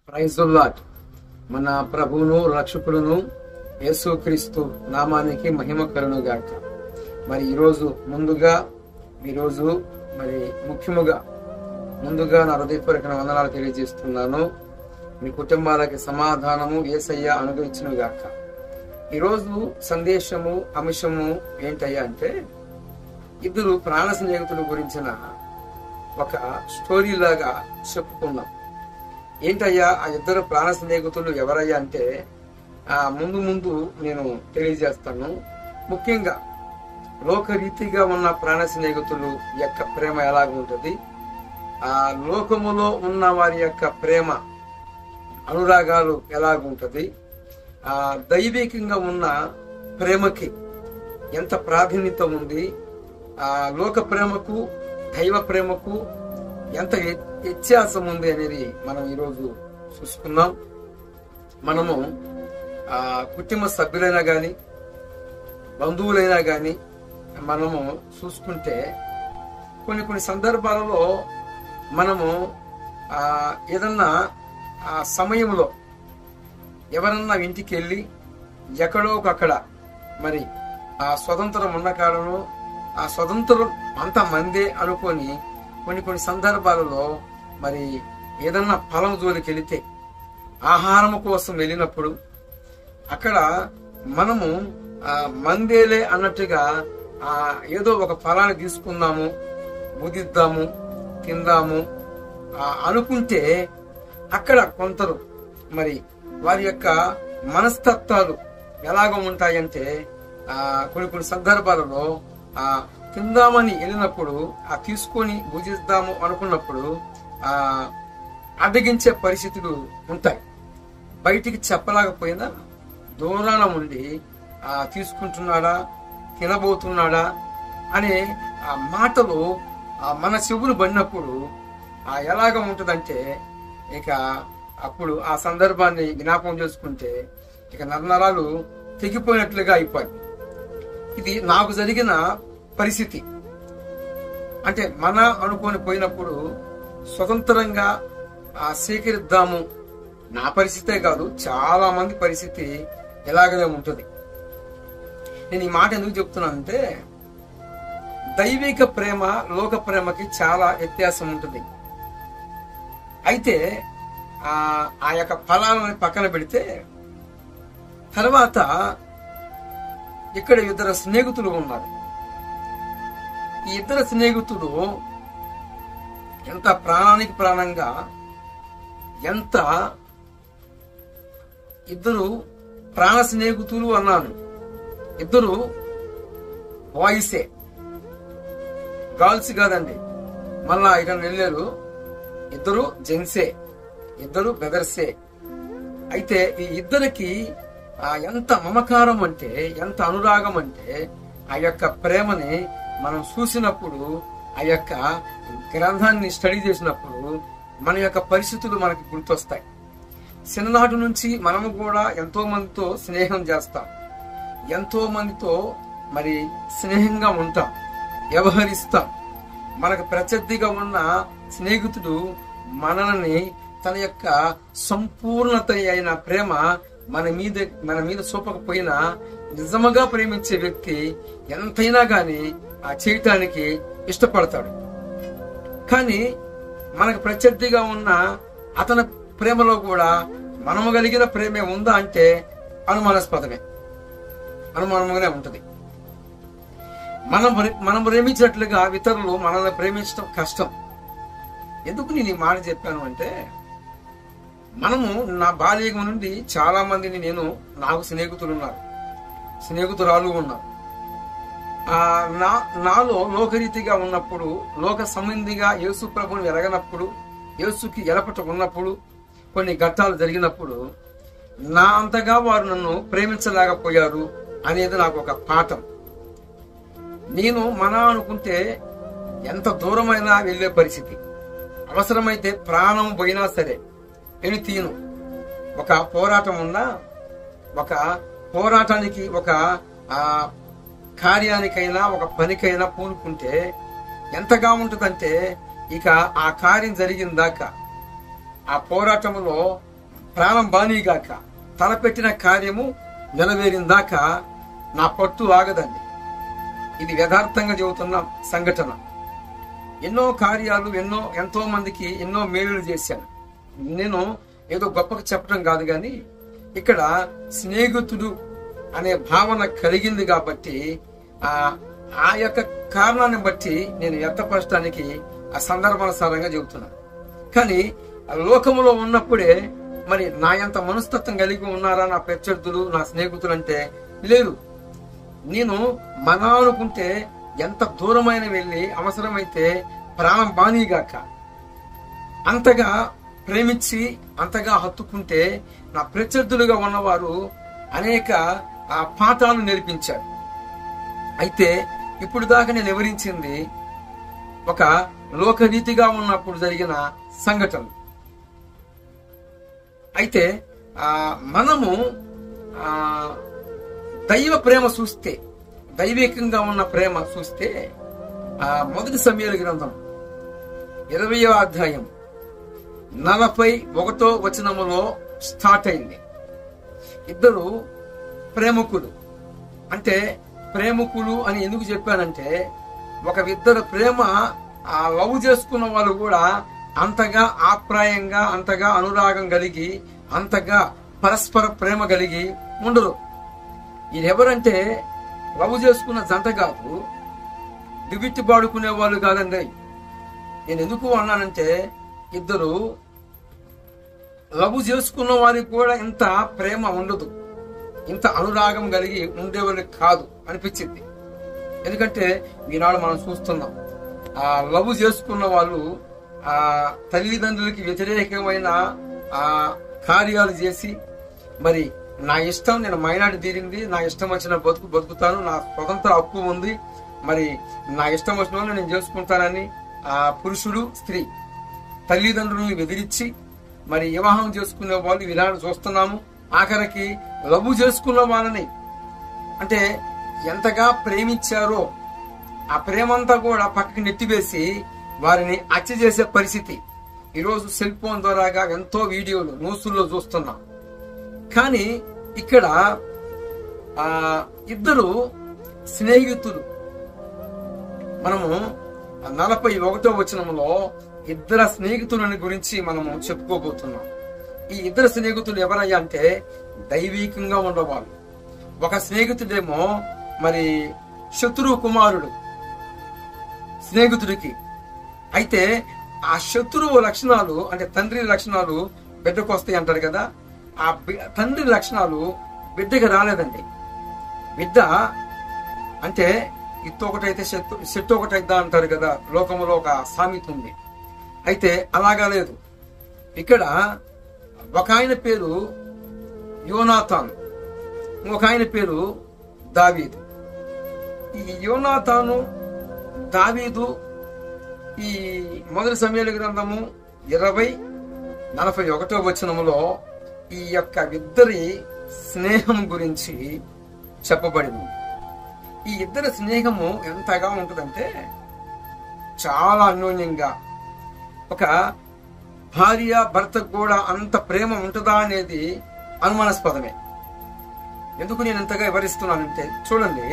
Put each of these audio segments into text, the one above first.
Praise the lord. మన ప్రభువును రక్షకుడును యేసుక్రీస్తు నామానికి మహిమ కలుగును గాక. మరి ఈరోజు ముందుగా నా హృదయపూర్వక వందనాలు తెలియజేస్తున్నాను. మీ కుటుంబాలకి సమాధానము యేసయ్య అనుగ్రహించును గాక. ఈరోజు సందేశము అంశము ఏంటయ్యా అంటే, ఇద్దరు ప్రాణ స్నేహితుల గురించిన ఒక స్టోరీ లాగా చెప్పుకున్నాం. ఏంటయ్యా ఆ ఇద్దరు ప్రాణ స్నేహితులు ఎవరయ్యా అంటే, ముందు నేను తెలియజేస్తాను. ముఖ్యంగా లోకరీతిగా ఉన్న ప్రాణ స్నేహితులు యొక్క ప్రేమ ఎలాగ ఉంటుంది, ఆ లోకములో ఉన్న వారి యొక్క ప్రేమ అనురాగాలు ఎలాగుంటది, ఆ దైవికంగా ఉన్న ప్రేమకి ఎంత ప్రాధాన్యత ఉంది, ఆ లోక ప్రేమకు దైవ ప్రేమకు ఎంత వ్యత్యాసం ఉంది అనేది మనం ఈరోజు చూసుకున్నాం. మనము కుటుంబ సభ్యులైనా గాని బంధువులైనా గాని మనము చూసుకుంటే కొన్ని సందర్భాలలో మనము ఏదన్నా ఆ సమయంలో ఎవరన్నా ఇంటికి వెళ్ళి ఎక్కడో ఒకక్కడ మరి ఆ స్వతంత్రం ఉన్న కాడను ఆ స్వతంత్రం అంత మందే అనుకొని కొన్ని సందర్భాలలో మరి ఏదన్నా పొలం జోలికి వెళితే ఆహారం కోసం వెళ్ళినప్పుడు అక్కడ మనము మందేలే అన్నట్టుగా ఏదో ఒక ఫలాన్ని తీసుకుందాము, బుదిద్దాము, తిందాము అనుకుంటే అక్కడ కొందరు మరి వారి యొక్క మనస్తత్వాలు ఎలాగ ఉంటాయంటే, కొన్ని సందర్భాలలో తిందామని వెళ్ళినప్పుడు తీసుకొని భుజిద్దాము అనుకున్నప్పుడు అడ్డగించే పరిస్థితులు ఉంటాయి. బయటికి చెప్పలేకపోయినా దూరాన ఉండి తీసుకుంటున్నాడా, తినబోతున్నాడా అనే ఆ మాటలు మన చెవులు పడినప్పుడు ఎలాగ ఉంటుందంటే, ఇక అప్పుడు ఆ సందర్భాన్ని జ్ఞాపకం చేసుకుంటే ఇక నరాలు తెగిపోయినట్లుగా అయిపోయి. ఇది నాకు జరిగిన పరిస్థితి. అంటే మన అనుకొని పోయినప్పుడు స్వతంత్రంగా స్వీకరిద్దాము. నా పరిస్థితే కాదు, చాలా మంది పరిస్థితి ఎలాగనే ఉంటుంది. నేను ఈ మాట ఎందుకు చెప్తున్నానంటే, దైవిక ప్రేమ లోక ప్రేమకి చాలా వ్యత్యాసం ఉంటుంది. అయితే ఆ యొక్క ఫలాలను పక్కన పెడితే తర్వాత ఇక్కడ ఇద్దరు స్నేహితులు ఉన్నారు. ఈ ఇద్దరు స్నేహితులు ఎంత ప్రాణానికి ప్రాణంగా, ఎంత ఇద్దరు ప్రాణ స్నేహితులు అన్నాను. ఇద్దరు బాయ్సే, గర్ల్స్ కాదండి. మళ్ళా ఇక్కడ వెళ్ళారు, ఇద్దరు జెంట్సే, ఇద్దరు బ్రదర్సే. అయితే ఈ ఇద్దరికి ఎంత మమకారం అంటే, ఎంత అనురాగం అంటే, ఆ యొక్క ప్రేమని మనం చూసినప్పుడు, ఆ యొక్క గ్రంథాన్ని స్టడీ చేసినప్పుడు మన యొక్క పరిస్థితులు మనకి గుర్తొస్తాయి. చిన్ననాటి నుంచి మనము కూడా ఎంతో మందితో స్నేహం చేస్తాం, ఎంతో మందితో మరి స్నేహంగా ఉంటాం, వ్యవహరిస్తాం. మనకు ప్రత్యర్థిగా ఉన్న స్నేహితుడు మనల్ని తన యొక్క సంపూర్ణత అయిన ప్రేమ మన మీద చూపకపోయినా నిజముగా ప్రేమించే వ్యక్తి ఎంతైనా గాని చేయటానికి ఇష్టపడతాడు. కానీ మనకు ప్రత్యర్థిగా ఉన్న అతని ప్రేమలో కూడా మనము కలిగిన ప్రేమే ఉందా అంటే అనుమానాస్పదమే, అనుమానంగానే ఉంటుంది. మనం ప్రేమించినట్లుగా ఇతరులు మనల్ని ప్రేమించడం కష్టం. ఎందుకు నేను ఈ మాట చెప్పాను అంటే, మనము నా బాల్యం నుండి చాలా మందిని నాకు స్నేహితులు ఉన్నారు, స్నేహితురాలు ఉన్నారు. నాలో లోకరీతిగా ఉన్నప్పుడు, లోక సంబంధిగా యేసు ప్రభుని ఎరగనప్పుడు, యేసుకి ఎలపట ఉన్నప్పుడు, కొన్ని ఘట్టాలు జరిగినప్పుడు నా అంతగా వారు నన్ను ప్రేమించలేకపోయారు అనేది నాకు ఒక పాఠం. నేను అనుకుంటే ఎంత దూరమైనా వెళ్లే పరిస్థితి, అవసరమైతే ప్రాణం పోయినా సరే నేను తీను. ఒక పోరాటం ఉన్నా, ఒక పోరాటానికి, ఒక కార్యానికైనా, ఒక పనికైనా పూనుకుంటే ఎంతగా ఉంటుందంటే, ఇక ఆ కార్యం జరిగిన దాకా ఆ పోరాటంలో ప్రాణం బానీగాక, తలపెట్టిన కార్యము నెరవేరిందాకా నా పట్టు ఆగదండి. ఇది యథార్థంగా చెబుతున్న సంఘటన. ఎన్నో కార్యాలు, ఎంతో మందికి ఎన్నో మేలులు చేశాను. నేను ఏదో గొప్పగా చెప్పడం కాదు, కానీ ఇక్కడ స్నేహితుడు అనే భావన కలిగింది కాబట్టి ఆ యొక్క కారణాన్ని బట్టి నేను వ్యక్తపరచడానికి ఆ సందర్భానుసారంగా చెబుతున్నాను. కానీ లోకములో ఉన్నప్పుడే మరి నా ఎంత మనస్తత్వం కలిగి ఉన్నారా నా ప్రత్యర్థులు, నా స్నేహితులు అంటే లేరు. నేను మన అనుకుంటే ఎంత దూరమైన వెళ్ళి అవసరమైతే ప్రాణం బానీగాక అంతగా ప్రేమించి అంతగా హత్తుకుంటే నా ప్రత్యర్థులుగా ఉన్నవారు అనేక పాఠాలు నేర్పించారు. అయితే ఇప్పుడు దాకా నేను వివరించింది ఒక లోకరీతిగా ఉన్నప్పుడు జరిగిన సంఘటన. అయితే మనము దైవ ప్రేమ చూస్తే, దైవికంగా ఉన్న ప్రేమ చూస్తే మొదటి సమూయేలు గ్రంథం 20వ అధ్యాయం 41వ వచనములో స్టార్ట్ అయింది. ఇద్దరు ప్రేమికులు. అంటే ప్రేమికులు అని ఎందుకు చెప్పానంటే, ఇద్దరు ప్రేమ లవ్ చేసుకున్న వాళ్ళు కూడా అంతగా ఆప్యాయంగా, అంతగా అనురాగం కలిగి, అంతగా పరస్పర ప్రేమ కలిగి ఉండరు. ఇది ఎవరంటే లవ్ చేసుకున్న జంట కాదు, దివిట్టి పాడుకునే వాళ్ళు కాదండి. నేను ఎందుకు అన్నానంటే, ఇద్దరు లవ్ చేసుకున్న వారికి కూడా ఇంత ప్రేమ ఉండదు, ఇంత అనురాగం కలిగి ఉండేవాళ్ళు కాదు అనిపించింది. ఎందుకంటే ఈనాడు మనం చూస్తున్నాం, లవ్ చేసుకున్న వాళ్ళు తల్లిదండ్రులకి వ్యతిరేకమైన కార్యాలు చేసి, మరి నా ఇష్టం, నేను మైనార్టీ తీరింది, నా ఇష్టం వచ్చిన బతుకుతాను, నా స్వతంత్ర హక్కు ఉంది, మరి నా ఇష్టం వచ్చిన వాళ్ళు నేను చేసుకుంటానని పురుషుడు స్త్రీ తల్లిదండ్రులను బెదిరించి మరి వివాహం చేసుకునే వాళ్ళు ఈనాడు చూస్తున్నాము. ఆఖరికి లవ్ చేసుకున్న వాళ్ళని అంటే ఎంతగా ప్రేమించారో ఆ ప్రేమంతా కూడా పక్కకి నెట్టివేసి వారిని హత్య చేసే పరిస్థితి ఈరోజు సెల్ ఫోన్ ద్వారాగా ఎంతో వీడియోలు న్యూస్లో చూస్తున్నాం. కానీ ఇక్కడ ఇద్దరు స్నేహితులు, మనము 41వ వచనంలో ఇద్దరు స్నేహితులని గురించి మనము చెప్పుకోబోతున్నాం. ఈ ఇద్దరు స్నేహితులు ఎవరయ్యా అంటే దైవికంగా ఉండేవాళ్ళు. ఒక స్నేహితుడేమో మరి శత్రు కుమారుడు స్నేహితుడికి. అయితే ఆ శత్రువు లక్షణాలు అంటే తండ్రి లక్షణాలు బిడ్డకు వస్తాయి అంటారు కదా, ఆ తండ్రి లక్షణాలు బిడ్డకి రాలేదండి. బిడ్డ అంటే ఇత్తు ఒకటైతే చెట్టు ఒకటైద్దా అంటారు కదా, లోకంలో ఒక సామెత ఉంది. అయితే అలాగా లేదు. ఇక్కడ ఒక ఆయన పేరు యోనాతాను, ఒక ఆయన పేరు దావీదు. ఈ యోనాతాను దావీదు ఈ మొదటి సమూయేలు గ్రంథము 20:41వ వచనములో ఈ యొక్క ఇద్దరి స్నేహం గురించి చెప్పబడింది. ఈ ఇద్దరి స్నేహము ఎంతగా ఉంటుందంటే చాలా అన్యోన్యంగా, ఒక భార్య భర్తకు కూడా అంత ప్రేమ ఉంటుందా అనేది అనుమానాస్పదమే. ఎందుకు నేను ఎంతగా వివరిస్తున్నానంటే చూడండి,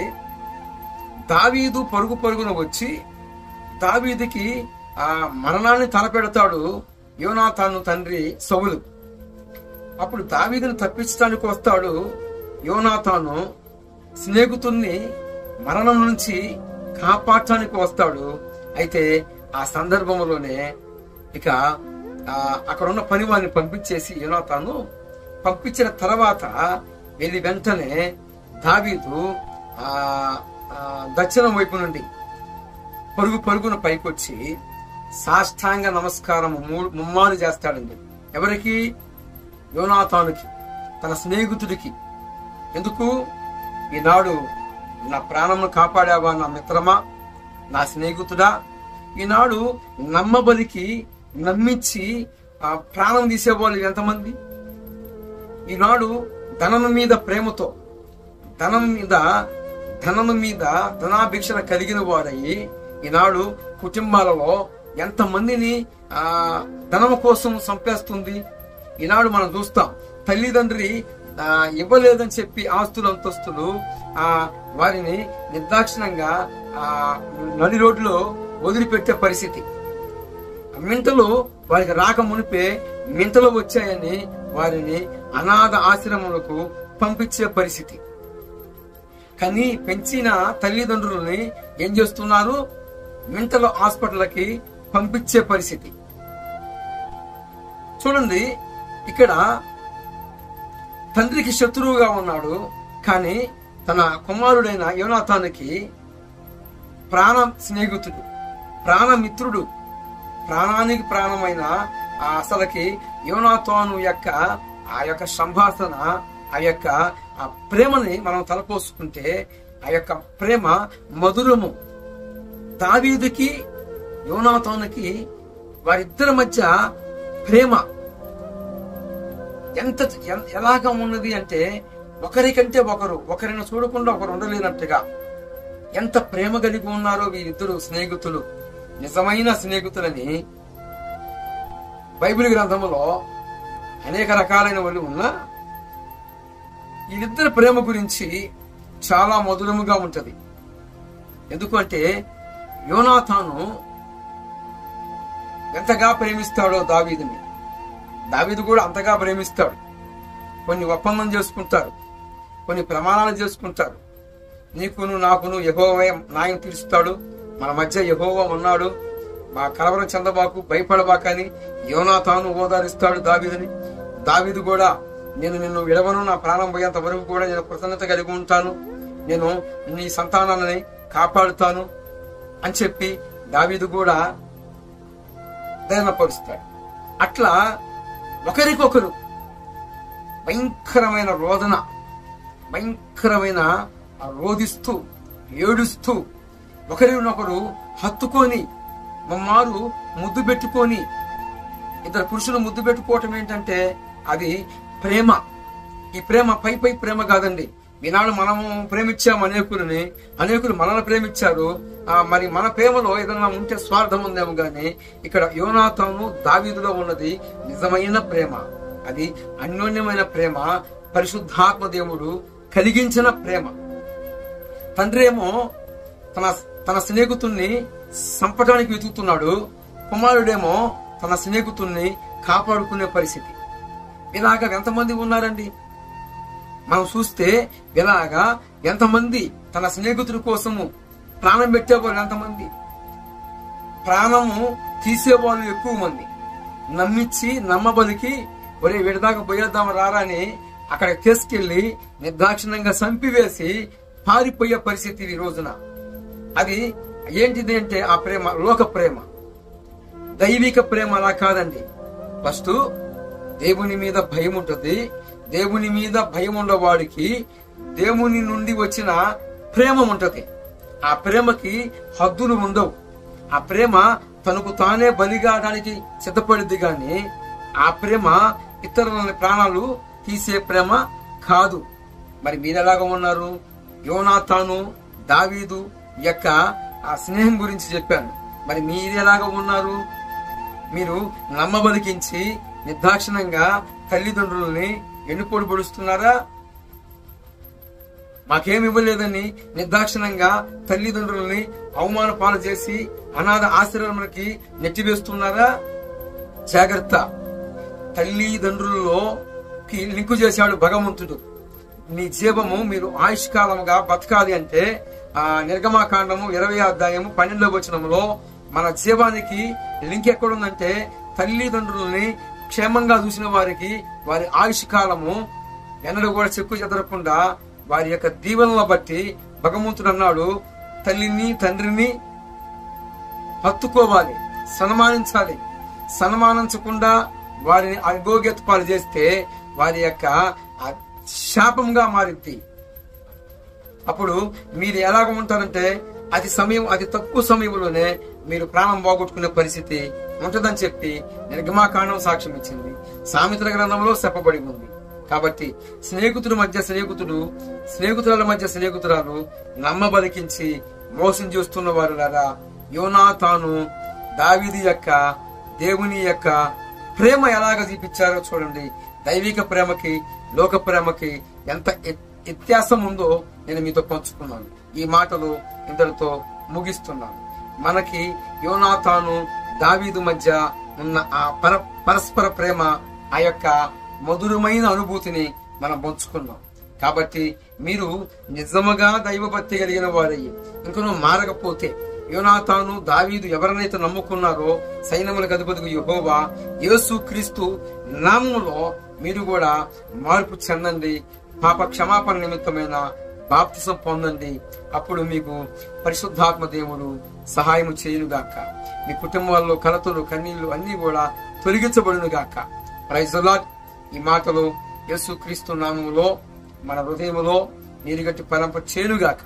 దావీదు పరుగున వచ్చి దావీదుకి మరణాన్ని తలపెడతాడు యోనాతాను తండ్రి సౌలు. అప్పుడు దావీదుని తప్పించడానికి వస్తాడు యోనాతాను, స్నేహితుల్ని మరణం నుంచి కాపాడటానికి వస్తాడు. అయితే ఆ సందర్భంలోనే ఇక అక్కడ ఉన్న పని వారిని పంపించేసి యోనాతాను పంపించిన తర్వాత వెళ్ళి వెంటనే దావీదు దక్షిణం వైపు నుండి పరుగున పైకొచ్చి సాష్టాంగ నమస్కారం ముమ్మారు చేస్తాడండి. ఎవరికి? యోనాతానుకి, తన స్నేహితుడికి. ఎందుకు? ఈనాడు నా ప్రాణంను కాపాడావా నా మిత్రమా, నా స్నేహితుడా? ఈనాడు నమ్మబలికి నమ్మించి ప్రాణం తీసేవాళ్ళు ఎంతమంది? ఈనాడు ధనం మీద ప్రేమతో, ధనం మీద ధనాభిక్షణ కలిగిన వారయ్యి ఈనాడు కుటుంబాలలో ఎంతమందిని ధనం కోసం చంపేస్తుంది. ఈనాడు మనం చూస్తాం, తల్లిదండ్రి ఇవ్వలేదని చెప్పి ఆస్తులు అంతస్తులు వారిని నిర్దాక్షిణంగా నడి రోడ్లో వదిలిపెట్టే పరిస్థితి. మింటలు వారికి రాక మునిపే మింటలు వచ్చాయని వారిని అనాథ ఆశ్రమాలకు పంపించే పరిస్థితి. కానీ పెంచిన తల్లిదండ్రులని ఏం చేస్తున్నారు? మెంటల్ హాస్పిటల్కి పంపించే పరిస్థితి. చూడండి, ఇక్కడ తండ్రికి శత్రువుగా ఉన్నాడు, కానీ తన కుమారుడైన యోనాతానుకి ప్రాణ స్నేహితుడు, ప్రాణమిత్రుడు, ప్రాణానికి ప్రాణమైన అసలుకి యోనాతాను యొక్క ఆ యొక్క సంభాషణ, ఆ ప్రేమని మనం తలపోసుకుంటే ఆ యొక్క ప్రేమ మధురము. దావీదుకి యోనాతానుకి వారిద్దరి మధ్య ప్రేమ ఎలాగా ఉన్నది అంటే, ఒకరికంటే ఒకరిని చూడకుండా ఒకరు ఉండలేనట్టుగా ఎంత ప్రేమ కలిగి ఉన్నారో వీరిద్దరు స్నేహితులు, నిజమైన స్నేహితులని బైబిల్ గ్రంథంలో అనేక రకాలైన వాళ్ళు ఉన్నా వీరిద్దరి ప్రేమ గురించి చాలా మధురముగా ఉంటది. ఎందుకంటే యోనాతాను ఎంతగా ప్రేమిస్తాడో దావీదుని, దావీదు కూడా అంతగా ప్రేమిస్తాడు. కొన్ని ఒప్పందం చేసుకుంటారు, కొన్ని ప్రమాణాలు చేసుకుంటారు. నీకును నాకును యెహోవా న్యాయం తీరుస్తాడు, మన మధ్య యెహోవా ఉన్నాడు, మా కలవరం చెందబాకు, భయపడబాకని యోనాతాను ఓదారిస్తాడు దావీదుని. దావీదు కూడా నేను నిన్ను విడవను, నా ప్రాణం పోయేంత వరకు కూడా నేను కృతజ్ఞత కలిగి ఉంటాను, నేను నీ సంతానాన్ని కాపాడుతాను అని చెప్పి దావీదు కూడా ధైర్యపరుస్తాడు. అట్లా ఒకరికొకరు భయంకరమైన రోదన, భయంకరమైన రోధిస్తూ ఏడుస్తూ ఒకరినొకరు హత్తుకొని మమ్మారు ముద్దు పెట్టుకొని, ఇద్దరు పురుషులు ముద్దు పెట్టుకోవటం ఏంటంటే అది ప్రేమ. ఈ ప్రేమ పై ప్రేమ కాదండి. ఈనాడు మనము ప్రేమించాము అనేకులని, అనేకులు మనల్ని ప్రేమించారు. మరి మన ప్రేమలో ఏదైనా ఉంటే స్వార్థం ఉందేమో గాని, ఇక్కడ యోనాతాను దావీదులో ఉన్నది నిజమైన ప్రేమ. అది అన్యోన్యమైన ప్రేమ, పరిశుద్ధాత్మ దేవుడు కలిగించిన ప్రేమ. తండ్రి ఏమో తన స్నేహితుణ్ణి చంపడానికి వెతుకుతున్నాడు, కుమారుడేమో తన స్నేహితుణ్ణి కాపాడుకునే పరిస్థితి. ఇలాగా ఎంతమంది ఉన్నారండి మనం చూస్తే. ఇలాగా ఎంతమంది తన స్నేహితుడి కోసము ప్రాణం పెట్టేవాళ్ళు, ఎంతమంది ప్రాణము తీసేవాళ్ళు ఎక్కువ మంది. నమ్మించి నమ్మబలికి ఒరే విడదాకా పోయేద్దాం రారా అని అక్కడ తీసుకెళ్లి నిర్దాక్షిణ్యంగా చంపివేసి పారిపోయే పరిస్థితి ఈ రోజున. అది ఏంటిది అంటే ఆ ప్రేమ లోక ప్రేమ. దైవిక ప్రేమ అలా కాదండి. ఫస్ట్ దేవుని మీద భయం ఉంటుంది. దేవుని మీద భయం ఉన్నవాడికి దేవుని నుండి వచ్చిన ప్రేమ ఉంటది. ఆ ప్రేమకి హద్దులు ఉండవు. ఆ ప్రేమ తనకు తానే బలిగాడానికి సిద్ధపడింది గాని ఆ ప్రేమ ఇతరుల ప్రాణాలు తీసే ప్రేమ కాదు. మరి మీరెలాగా ఉన్నారు? యోనాతాను దావీదు యొక్క ఆ స్నేహం గురించి చెప్పాను. మరి మీరెలాగా ఉన్నారు? మీరు నమ్మబలికించి నిర్దాక్షిణంగా తల్లిదండ్రులని ఎన్నుపోటు పొడుస్తున్నారా? మాకేమి ఇవ్వలేదని నిర్దాక్షిణంగా తల్లిదండ్రులని అవమాన పాలు చేసి అనాథ ఆశ్రమానికి నెట్టివేస్తున్నారా? జాగ్రత్త. తల్లిదండ్రులలోకి లింకు చేశాడు భగవంతుడు. నీ జీవము మీరు ఆయుష్కాలముగా బతకాలి అంటే నిర్గమాకాండము 20వ అధ్యాయము 12వ వచనంలో మన జీవానికి లింక్ ఎక్కడుందంటే తల్లిదండ్రులని క్షేమంగా చూసిన వారికి వారి ఆయుష్ కాలము ఎన్నడూ కూడా చెక్కు చెదరకుండా వారి యొక్క దీవెనలను బట్టి భగవంతుడు అన్నాడు, తల్లిని తండ్రిని హత్తుకోవాలి, సన్మానించాలి. సన్మానించకుండా వారిని అగోగెత్తుపాలు చేస్తే వారి యొక్క శాపంగా మారింది. అప్పుడు మీరు ఎలాగ ఉంటారంటే అతి తక్కువ సమయంలోనే మీరు ప్రాణం పోగొట్టుకునే పరిస్థితి ఉంటదని చెప్పి నిర్గమాకాండం సాక్ష్యం ఇచ్చింది. సామెతల గ్రంథంలో చెప్పబడి ఉంది. కాబట్టి స్నేహితుల మధ్య స్నేహితుడు, స్నేహితుల మధ్య స్నేహితురాలు నమ్మబలికించి మోసం చేస్తున్న వారు లాగా యోనాతాను దావీదు యొక్క దేవుని యొక్క ప్రేమ ఎలాగ చూపించారో చూడండి. దైవిక ప్రేమకి లోక ప్రేమకి ఎంత వ్యత్యాసం ఉందో నేను మీతో పంచుకున్నాను. ఈ మాటలు ఇంతటితో ముగిస్తున్నాను. మనకి యోనాతాను దావీదు మధ్య ఉన్న ఆ పరస్పర ప్రేమ, ఆ యొక్క మధురమైన అనుభూతిని మనం పంచుకున్నాం. కాబట్టి మీరు నిజముగా దైవభక్తి కలిగిన వారయ్యి ఇంకనూ మారకపోతే, యోనాతాను దావీదు ఎవరినైతే నమ్ముకున్నారో సైన్యములకు అధిపతికి యెహోవా యేసు క్రీస్తు నామములో మీరు కూడా మార్పు చెందండి. పాప క్షమాపణ నిమిత్తమైన బాప్తిసం పొందండి. అప్పుడు మీకు పరిశుద్ధాత్మ దేవుడు సహాయం చేయునుగాక. మీ కుటుంబాల్లో కలతలు కన్నీళ్లు అన్ని కూడా తొలగించబడునుగాక. Praise the lord. ఈ మాటలు యేసు క్రీస్తు నామములో మన హృదయములో నీరుగట్టి పరంప చేయునుగాక.